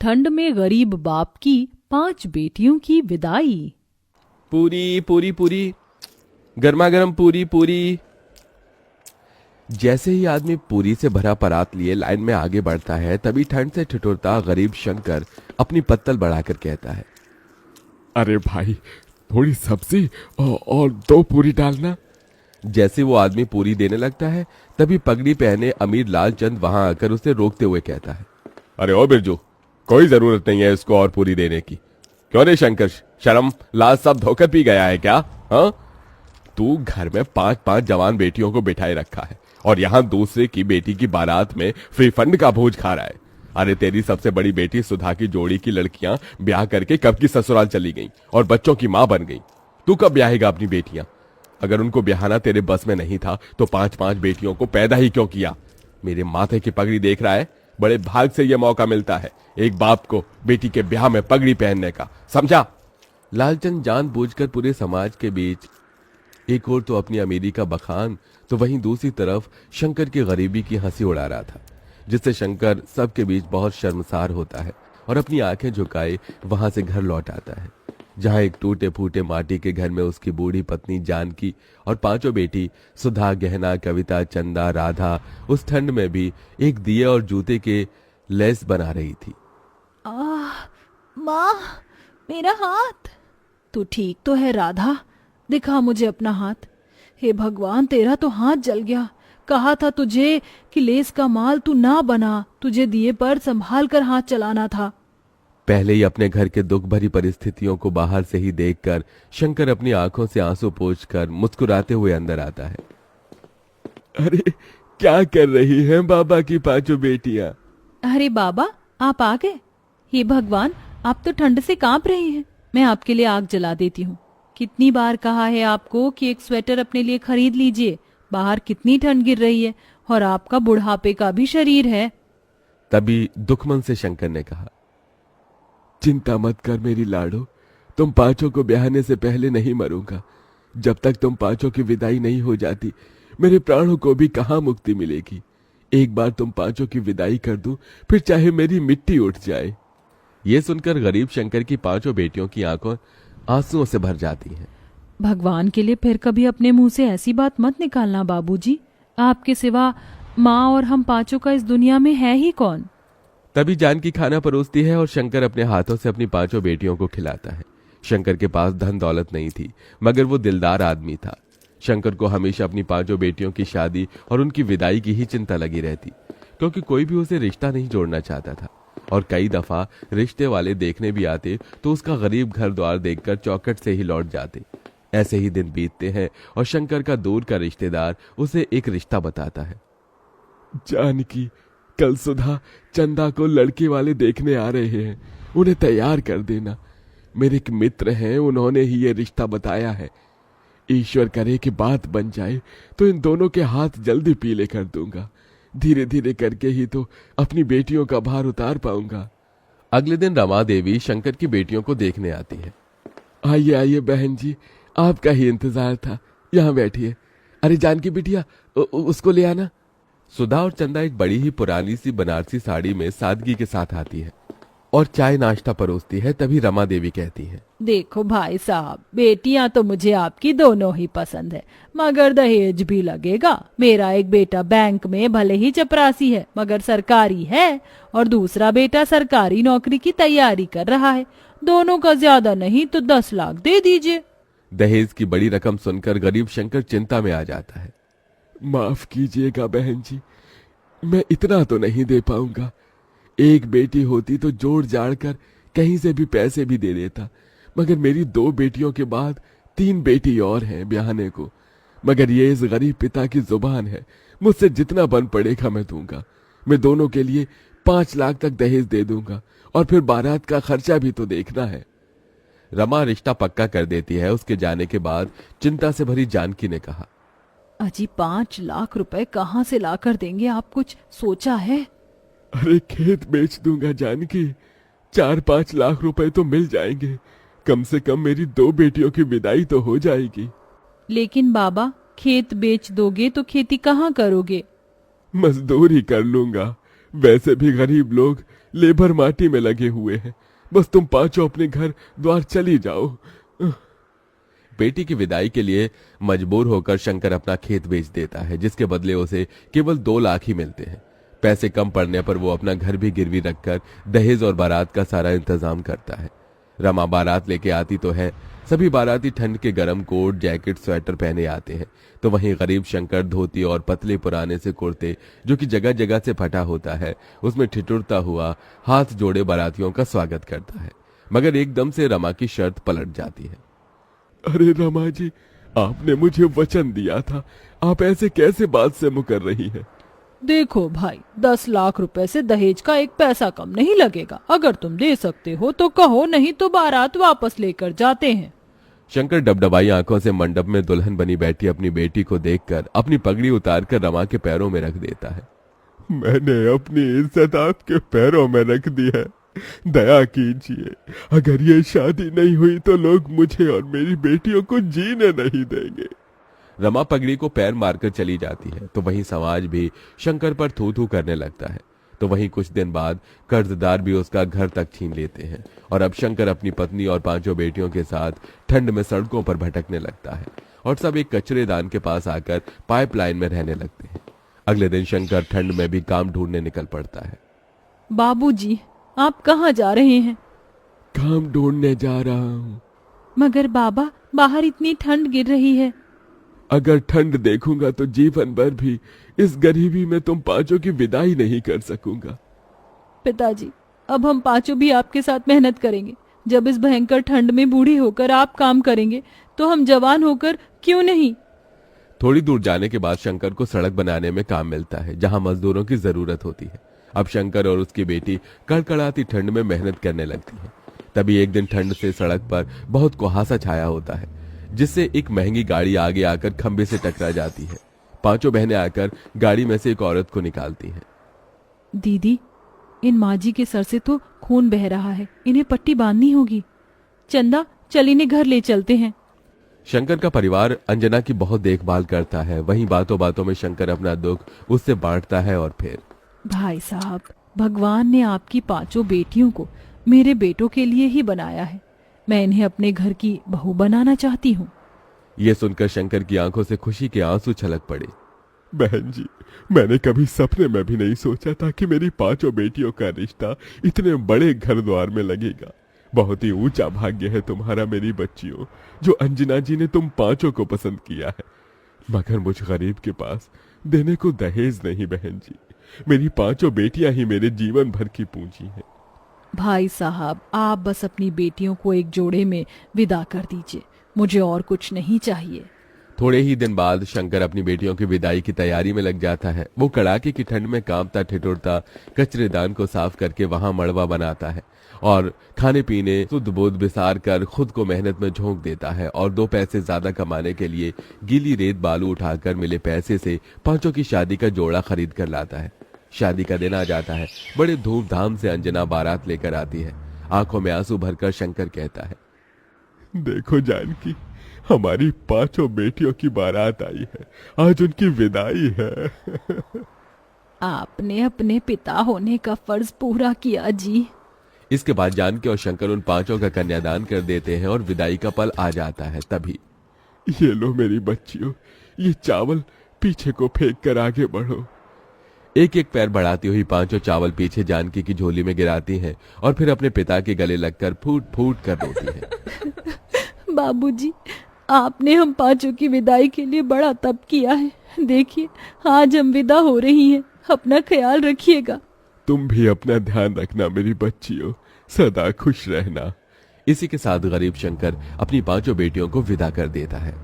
ठंड में गरीब बाप की 5 बेटियों की विदाई। पूरी पूरी पूरी, गर्मा गर्म पूरी पूरी। जैसे ही आदमी पूरी से भरा परात लिए लाइन में आगे बढ़ता है, तभी ठंड से ठिठुरता गरीब शंकर अपनी पत्तल बढ़ाकर कहता है, अरे भाई, थोड़ी सब्जी और 2 पूरी डालना। जैसे वो आदमी पूरी देने लगता है, तभी पगड़ी पहने अमीर लालचंद वहां आकर उसे रोकते हुए कहता है, अरे ओ बिरजू, कोई जरूरत नहीं है इसको और पूरी देने की। क्यों रे शंकर, शर्म लाज सब धोकर पी गया है क्या? हाँ, तू घर में 5-5 जवान बेटियों को बिठाए रखा है और यहाँ दूसरे की बेटी की बारात में फ्री फंड का भोज खा रहा है। अरे तेरी सबसे बड़ी बेटी सुधा की जोड़ी की लड़कियां ब्याह करके कब की ससुराल चली गईं और बच्चों की मां बन गईं। तू कब ब्याहेगा अपनी बेटियां? अगर उनको ब्याहना तेरे बस में नहीं था तो 5-5 बेटियों को पैदा ही क्यों किया? मेरे माथे की पगड़ी देख रहा है, बड़े भाग से यह मौका मिलता है एक बाप को बेटी के ब्याह में पगड़ी पहनने का, समझा? लालचंद जानबूझकर पूरे समाज के बीच एक और तो अपनी अमीरी का बखान, तो वहीं दूसरी तरफ शंकर की गरीबी की हंसी उड़ा रहा था, जिससे शंकर सबके बीच बहुत शर्मसार होता है और अपनी आंखें झुकाए वहां से घर लौट आता है, जहां एक टूटे फूटे माटी के घर में उसकी बूढ़ी पत्नी जानकी और 5 बेटी सुधा, गहना, कविता, चंदा, राधा उस ठंड में भी एक दिए और जूते के लेस बना रही थी। माँ, मेरा हाथ। तू ठीक तो है राधा? दिखा मुझे अपना हाथ। हे भगवान, तेरा तो हाथ जल गया। कहा था तुझे कि लेस का माल तू ना बना, तुझे दिए पर संभाल कर हाथ चलाना था। पहले ही अपने घर के दुख भरी परिस्थितियों को बाहर से ही देखकर शंकर अपनी आंखों से आंसू पोंछकर मुस्कुराते हुए अंदर आता है। अरे क्या कर रही हैं बाबा की 5 बेटियां? अरे बाबा, आप आ गए। हे भगवान, आप तो ठंड से कांप रही हैं। मैं आपके लिए आग जला देती हूँ। कितनी बार कहा है आपको कि एक स्वेटर अपने लिए खरीद लीजिए, बाहर कितनी ठंड गिर रही है और आपका बुढ़ापे का भी शरीर है। तभी दुखमन से शंकर ने कहा, चिंता मत कर मेरी लाडो, तुम 5 को ब्याहने से पहले नहीं मरूंगा। जब तक तुम 5 की विदाई नहीं हो जाती, मेरे प्राणों को भी कहां मुक्ति मिलेगी। एक बार तुम 5 की विदाई कर दूं, फिर चाहे मेरी मिट्टी उठ जाए। ये सुनकर गरीब शंकर की 5 बेटियों की आंखों आंसुओं से भर जाती हैं। भगवान के लिए फिर कभी अपने मुंह से ऐसी बात मत निकालना बाबूजी। आपके सिवा माँ और हम 5 का इस दुनिया में है ही कौन? तभी जानकी खाना परोसती है और शंकर अपने हाथों से अपनी 5 बेटियों को खिलाता है। शंकर के पास धन दौलत नहीं थी, मगर वो दिलदार आदमी था। शंकर को हमेशा अपनी 5 बेटियों की शादी और उनकी विदाई की ही चिंता लगी रहती, क्योंकि कोई भी उसे रिश्ता नहीं जोड़ना चाहता था और कई दफा रिश्ते वाले देखने भी आते तो उसका गरीब घर द्वार देखकर चौखट से ही लौट जाते। ऐसे ही दिन बीतते हैं और शंकर का दूर का रिश्तेदार उसे एक रिश्ता बताता है। जानकी, कल सुधा चंदा को लड़के वाले देखने आ रहे हैं, उन्हें तैयार कर देना। मेरे एक मित्र हैं, उन्होंने ही ये रिश्ता बताया है। ईश्वर करे कि बात बन जाए तो इन दोनों के हाथ जल्दी पीले कर दूंगा। धीरे धीरे करके ही तो अपनी बेटियों का भार उतार पाऊंगा। अगले दिन रमा देवी शंकर की बेटियों को देखने आती है। आइए आइए बहन जी, आपका ही इंतजार था, यहाँ बैठिए। अरे जानकी बिटिया, उसको ले आना। सुधा और चंदा एक बड़ी ही पुरानी सी बनारसी साड़ी में सादगी के साथ आती है और चाय नाश्ता परोसती है। तभी रमा देवी कहती है, देखो भाई साहब, बेटियां तो मुझे आपकी दोनों ही पसंद है, मगर दहेज भी लगेगा। मेरा एक बेटा बैंक में भले ही चपरासी है मगर सरकारी है, और दूसरा बेटा सरकारी नौकरी की तैयारी कर रहा है। दोनों का ज्यादा नहीं तो 10 लाख दे दीजिए। दहेज की बड़ी रकम सुनकर गरीब शंकर चिंता में आ जाता है। माफ कीजिएगा बहन जी, मैं इतना तो नहीं दे पाऊंगा। एक बेटी होती तो जोड़ जाड़ कर कहीं से भी पैसे भी दे देता, मगर मेरी 2 बेटियों के बाद 3 बेटी और हैं ब्याहने को। मगर ये इस गरीब पिता की जुबान है, मुझसे जितना बन पड़ेगा मैं दूंगा। मैं दोनों के लिए 5 लाख तक दहेज दे दूंगा, और फिर बारात का खर्चा भी तो देखना है। रमा रिश्ता पक्का कर देती है। उसके जाने के बाद चिंता से भरी जानकी ने कहा, अजी 5 लाख रुपए कहाँ से लाकर देंगे आप? कुछ सोचा है? अरे खेत बेच दूंगा जानकी, 4-5 लाख रुपए तो मिल जाएंगे। कम से कम मेरी 2 बेटियों की विदाई तो हो जाएगी। लेकिन बाबा, खेत बेच दोगे तो खेती कहाँ करोगे? मजदूरी कर लूंगा। वैसे भी गरीब लोग लेबर माटी में लगे हुए हैं। बस तुम पांचों अपने घर द्वार चली जाओ। बेटी की विदाई के लिए मजबूर होकर शंकर अपना खेत बेच देता है, जिसके बदले उसे केवल 2 लाख ही मिलते हैं। पैसे कम पड़ने पर वो अपना घर भी गिरवी रखकर दहेज और बारात का सारा इंतजाम करता है। रमा बारात लेके आती तो है। सभी बाराती ठंड के गर्म कोट, जैकेट, स्वेटर पहने आते हैं, तो वहीं गरीब शंकर धोती और पतले पुराने से कुर्ते, जो कि जगह जगह से फटा होता है, उसमें ठिठुरता हुआ हाथ जोड़े बारातियों का स्वागत करता है। मगर एकदम से रमा की शर्त पलट जाती है। अरे रमा जी, आपने मुझे वचन दिया था, आप ऐसे कैसे बात से मुकर रही हैं? देखो भाई, 10 लाख रुपए से दहेज का 1 पैसा कम नहीं लगेगा। अगर तुम दे सकते हो तो कहो, नहीं तो बारात वापस लेकर जाते हैं। शंकर डबडबाई आंखों से मंडप में दुल्हन बनी बैठी अपनी बेटी को देखकर अपनी पगड़ी उतारकर रमा के पैरों में रख देता है। मैंने अपनी इज्जत आपके पैरों में रख दी है, दया कीजिए। अगर ये शादी नहीं हुई तो लोग मुझे और मेरी बेटियों को जीने नहीं देंगे। रमा पगड़ी को पैर मारकर चली जाती है, तो वहीं समाज भी शंकर पर थू थू करने लगता है। तो वहीं कुछ दिन बाद कर्जदार भी उसका घर तक छीन लेते हैं और अब शंकर अपनी पत्नी और 5 बेटियों के साथ ठंड में सड़कों पर भटकने लगता है और सब एक कचरेदान के पास आकर पाइपलाइन में रहने लगते हैं। अगले दिन शंकर ठंड में भी काम ढूंढने निकल पड़ता है। बाबूजी, आप कहाँ जा रहे हैं? काम ढूंढने जा रहा हूँ। मगर बाबा, बाहर इतनी ठंड गिर रही है। अगर ठंड देखूंगा तो जीवन भर भी इस गरीबी में तुम 5 की विदाई नहीं कर सकूंगा। पिताजी, अब हम 5 भी आपके साथ मेहनत करेंगे। जब इस भयंकर ठंड में बूढ़े होकर आप काम करेंगे तो हम जवान होकर क्यों नहीं? थोड़ी दूर जाने के बाद शंकर को सड़क बनाने में काम मिलता है, जहां मजदूरों की जरूरत होती है। अब शंकर और उसकी बेटी कड़कड़ाती ठंड में मेहनत करने लगती है। तभी एक दिन ठंड से सड़क पर बहुत कुहासा छाया होता है, जिससे एक महंगी गाड़ी आगे आकर खंबे से टकरा जाती है। 5 बहनें आकर गाड़ी में से एक औरत को निकालती हैं। दीदी, इन माजी के सर से तो खून बह रहा है, इन्हें पट्टी बांधनी होगी। चंदा, चल इन्हें घर ले चलते हैं। शंकर का परिवार अंजना की बहुत देखभाल करता है। वहीं बातों बातों में शंकर अपना दुख उससे बांटता है और फिर, भाई साहब, भगवान ने आपकी 5 बेटियों को मेरे बेटों के लिए ही बनाया है। मैं इन्हें अपने घर की बहू बनाना चाहती हूँ। यह सुनकर शंकर की आंखों से खुशी के आंसू छलक पड़े। बहन जी, मैंने कभी सपने में भी नहीं सोचा था कि मेरी 5 बेटियों का रिश्ता इतने बड़े घर द्वार में लगेगा। बहुत ही ऊंचा भाग्य है तुम्हारा मेरी बच्चियों, जो अंजना जी ने तुम 5 को पसंद किया है। मगर मुझ गरीब के पास देने को दहेज नहीं बहन जी। मेरी 5 बेटियां ही मेरे जीवन भर की पूंजी है। भाई साहब, आप बस अपनी बेटियों को एक जोड़े में विदा कर दीजिए, मुझे और कुछ नहीं चाहिए। थोड़े ही दिन बाद शंकर अपनी बेटियों की विदाई की तैयारी में लग जाता है। वो कड़ाके की ठंड में कांपता ठिठुरता कचरेदान को साफ करके वहां मड़वा बनाता है और खाने पीने शुद्ध बोध बिसार कर खुद को मेहनत में झोंक देता है और 2 पैसे ज्यादा कमाने के लिए गीली रेत बालू उठाकर मिले पैसे से 5 की शादी का जोड़ा खरीद कर लाता है। शादी का दिन आ जाता है। बड़े धूमधाम से अंजना बारात लेकर आती है। आंखों में आंसू भरकर शंकर कहता है, देखो जानकी, हमारी 5 बेटियों की बारात आई है, आज उनकी विदाई है। आपने अपने पिता होने का फर्ज पूरा किया जी। इसके बाद जानकी और शंकर उन 5 का कन्यादान कर देते हैं और विदाई का पल आ जाता है। तभी, ये लो मेरी बच्चियों, ये चावल पीछे को फेंक कर आगे बढ़ो। एक एक पैर बढ़ाती हुई 5 चावल पीछे जानकी की झोली में गिराती हैं और फिर अपने पिता के गले लगकर फूट फूट कर रोती हैं। बाबूजी, आपने हम 5 की विदाई के लिए बड़ा तप किया है। देखिए, आज हम विदा हो रही हैं। अपना ख्याल रखिएगा। तुम भी अपना ध्यान रखना मेरी बच्चियों, सदा खुश रहना। इसी के साथ गरीब शंकर अपनी 5 बेटियों को विदा कर देता है।